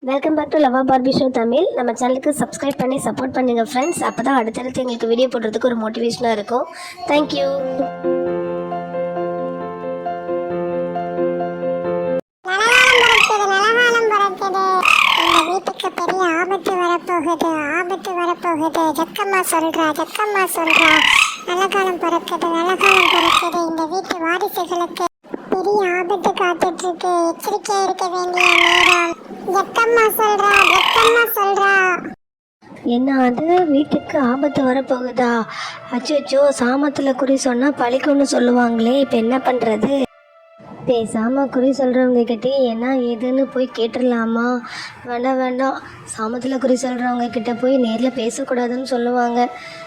Welcome back to lava Barbie show Tamil. நம்ம சேனலுக்கு subscribe பண்ணி சப்போர்ட் பண்ணுங்க ஃப்ரெண்ட்ஸ். அப்போ தான் அடுத்தடுத்து எங்களுக்கு வீடியோ போடுறதுக்கு ஒரு மோட்டிவேஷனாக இருக்கும். தேங்க்யூ. வீட்டுக்கு பெரிய ஆபத்து வரப்போகுது. ஜக்கம்மா சொல்றா நல்ல காலம் பிறக்குது. இந்த வீட்டு வாரிசுகளுக்கு பெரிய ஆபத்து காத்துட்டு இருக்கு. எச்சரிக்கையா இருக்க வேண்டிய நேரம். ஜக்கம்மா சொல்றா. என்ன அது, வீட்டுக்கு ஆபத்து வரப்போகுதா? அச்சோ, சாமத்தில் குறி சொன்னால் பழிக்கும்னு சொல்லுவாங்களே, இப்போ என்ன பண்ணுறது? பேசாமல் குறி சொல்கிறவங்க கிட்டே என்ன ஏதுன்னு போய் கேட்டுடலாமா? வேண்டாம், சாமத்தில் குறி சொல்கிறவங்க கிட்ட போய் நேரில் பேசக்கூடாதுன்னு சொல்லுவாங்க.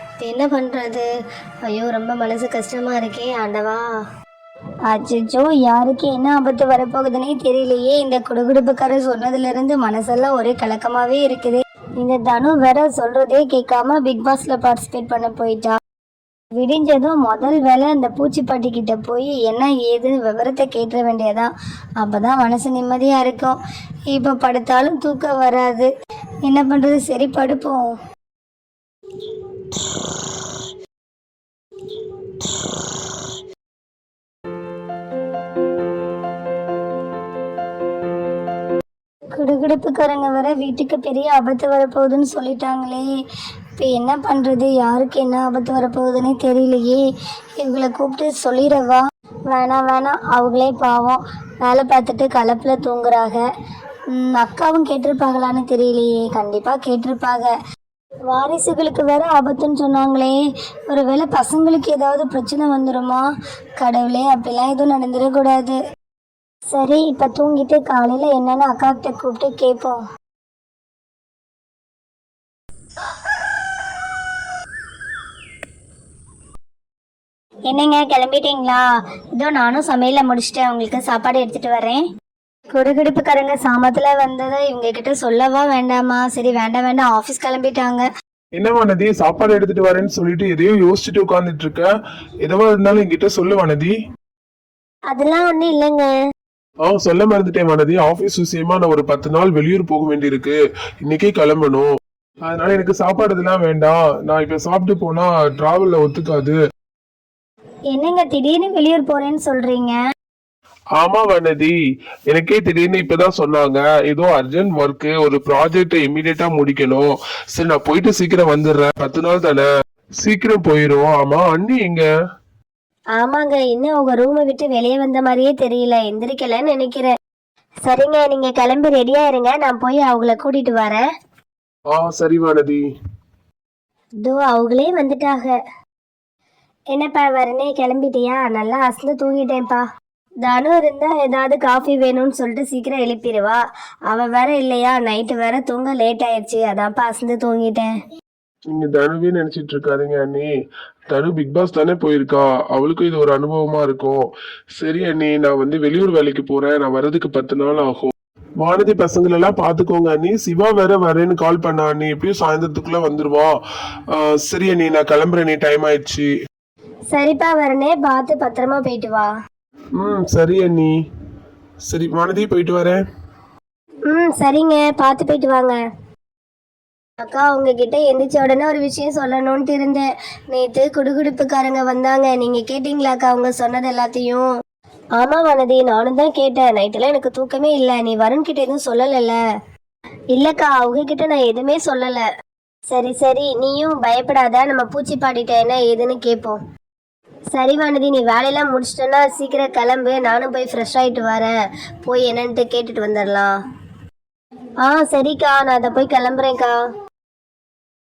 இப்போ என்ன பண்ணுறது? ஐயோ, ரொம்ப மனசு கஷ்டமாக இருக்கே ஆண்டவா. அச்சோ, யாருக்கு என்ன ஆபத்து வரப்போகுதுன்னே தெரியலையே. இந்த குடுகுடுப்புக்காரர் சொன்னதுலேருந்து மனசெல்லாம் ஒரே கலக்கமாகவே இருக்குது. இந்த தனு வேற சொல்கிறதே கேட்காம பிக் பாஸில் பார்ட்டிசிபேட் பண்ண போயிட்டா. விடிஞ்சதும் முதல் வேலை அந்த பூச்சிப்பாட்டி கிட்ட போய் என்ன ஏதுன்னு விவரத்தை கேட்டுற வேண்டியதான். அப்போதான் மனசு நிம்மதியாக இருக்கும். இப்போ படுத்தாலும் தூக்கம் வராது. என்ன பண்ணுறது? சரி, படுப்போம். குடுகுடுப்புக்காரங்க வர வீட்டுக்கு பெரிய ஆபத்து வரப்போகுதுன்னு சொல்லிட்டாங்களே. இப்போ என்ன பண்ணுறது? யாருக்கு என்ன ஆபத்து வரப்போகுதுன்னே தெரியலையே. இவங்களை கூப்பிட்டு சொல்லிடவா? வேணாம், அவங்களே பாவம் வேலை பார்த்துட்டு கலப்பில் தூங்குறாங்க. அக்காவும் கேட்டிருப்பாங்களான்னு தெரியலையே. கண்டிப்பாக கேட்டிருப்பாங்க. வாரிசுகளுக்கு வேற ஆபத்துன்னு சொன்னாங்களே. ஒருவேளை பசங்களுக்கு ஏதாவது பிரச்சனை வந்துடுமா? கடவுளே, அப்படிலாம் எதுவும் நடந்துடக்கூடாது. சரி, இப்போ தூங்கிட்டு காலையில் என்னென்னு அக்கா கிட்ட கூப்பிட்டு கேட்போம். என்னங்க, கிளம்பிட்டீங்களா? இதோ நானும் சமையலை முடிச்சுட்டு உங்களுக்கு சாப்பாடு எடுத்துகிட்டு வரேன். குடுகுடுப்புக்காரங்க சாமத்தில் வந்ததை இவங்க கிட்ட சொல்லவா வேண்டாமா? சரி, வேண்டாம், ஆஃபீஸ் கிளம்பிட்டாங்க. என்ன வானதி, சாப்பாடு எடுத்துட்டு வரேன்னு சொல்லிட்டு எதையும் யோசிச்சுட்டு உட்காந்துட்டு இருக்க? எதுவா இருந்தாலும் என்கிட்ட சொல்லு வானதி. அதெல்லாம் ஒன்றும் இல்லைங்க. சொல்ல மறந்துட்டேன் வானதி. ஆபீஸ் விஷயமா நான் ஒரு 10 நாள் வெளியூர் போக வேண்டியிருக்கு. இன்னைக்கே கிளம்பணும். அதனால எனக்கு சாப்பாடு இதெல்லாம் வேண்டாம். நான் இப்ப சாப்பிட்டு போனா டிராவல்ல ஒத்துக்காது. என்னங்க திடீர்னு வெளியூர் போறேன்னு சொல்றீங்க? ஆமா வானதி, எனக்கே திடீர்னு இப்பதான் சொன்னாங்க. ஏதோ அர்ஜென்ட் ஒர்க், ஒரு ப்ராஜெக்ட் இமீடியட்டா முடிக்கணும். சரி, நான் போயிட்டு சீக்கிரம் வந்துடுறேன். 10 நாள் தானே, சீக்கிரம் போயிரும். ஆமா, அண்ணி எங்க? ஆமாங்க, இன்னும் உங்க ரூமை விட்டு வெளியே வந்த மாதிரியே தெரியல. எந்திரிக்கலன்னு நினைக்கிறேன். சரிங்க, நீங்க கிளம்பி ரெடியா இருங்க, நான் போய் அவங்கள கூட்டிட்டு வரேன். சரி வானதி. இதோ அவங்களே வந்துட்டாங்க. என்னப்பா வரனே, கிளம்பிட்டியா? நல்லா அசந்து தூங்கிட்டேன்ப்பா. தனு இருந்தா ஏதாவது காஃபி வேணும்னு சொல்லிட்டு சீக்கிரம் எழுப்பிடுவா. அவ வேற இல்லையா, நைட்டு வேற தூங்க லேட் ஆயிடுச்சு. அதான்ப்பா அசந்து தூங்கிட்டேன். நீங்க தனுவே நினைச்சிட்டு இருக்காதீங்க அண்ணி. தனு பிக் பாஸ் தானே போயிருக்கா, அவளுக்கும் இது ஒரு அனுபவமா இருக்கும். சரி அண்ணி, நான் வெளியூர் வேலைக்கு போறேன். நான் வர்றதுக்கு 10 நாள் ஆகும். வானதி பசங்களெல்லாம் பாத்துக்கோங்க அண்ணி. சிவா வேற வரேன்னு கால் பண்ணா அண்ணி. எப்படியும் சாயந்தரத்துக்குள்ள வந்துருவா. சரி அண்ணி, நான் கிளம்புறேன். நீ டைம் ஆயிடுச்சு. சரிப்பா வரனே, பார்த்து பத்திரமா போயிட்டு வா. சரி அண்ணி. சரி வானதி, போயிட்டு வரேன். சரிங்க, பார்த்து போயிட்டு வாங்க. அக்கா, உங்ககிட்ட எந்திரிச்ச உடனே ஒரு விஷயம் சொல்லணும்ட்டு இருந்தேன். நேற்று குடுகுடுப்புக்காரங்க வந்தாங்க. நீங்கள் கேட்டிங்களாக்கா அவங்க சொன்னது எல்லாத்தையும்? ஆமாம் வானதி, நானும் தான் கேட்டேன். நைட்டெல்லாம் எனக்கு தூக்கமே இல்லை. நீ வருண்கிட்ட எதுவும் சொல்லலைல்ல? இல்லைக்கா, அவங்கக்கிட்ட நான் எதுவுமே சொல்லலை. சரி, நீயும் பயப்படாத. நம்ம பூச்சி பாடிட்ட என்ன ஏதுன்னு கேட்போம். சரி வானதி, நீ வேலையெல்லாம் முடிச்சிட்டேன்னா சீக்கிரம் கிளம்பு. நானும் போய் ஃப்ரெஷ் ஆகிட்டு வரேன். போய் என்னன்ட்டு கேட்டுட்டு வந்துடலாம். சரிக்கா, நான் அதை போய் கிளம்புறேன்க்கா.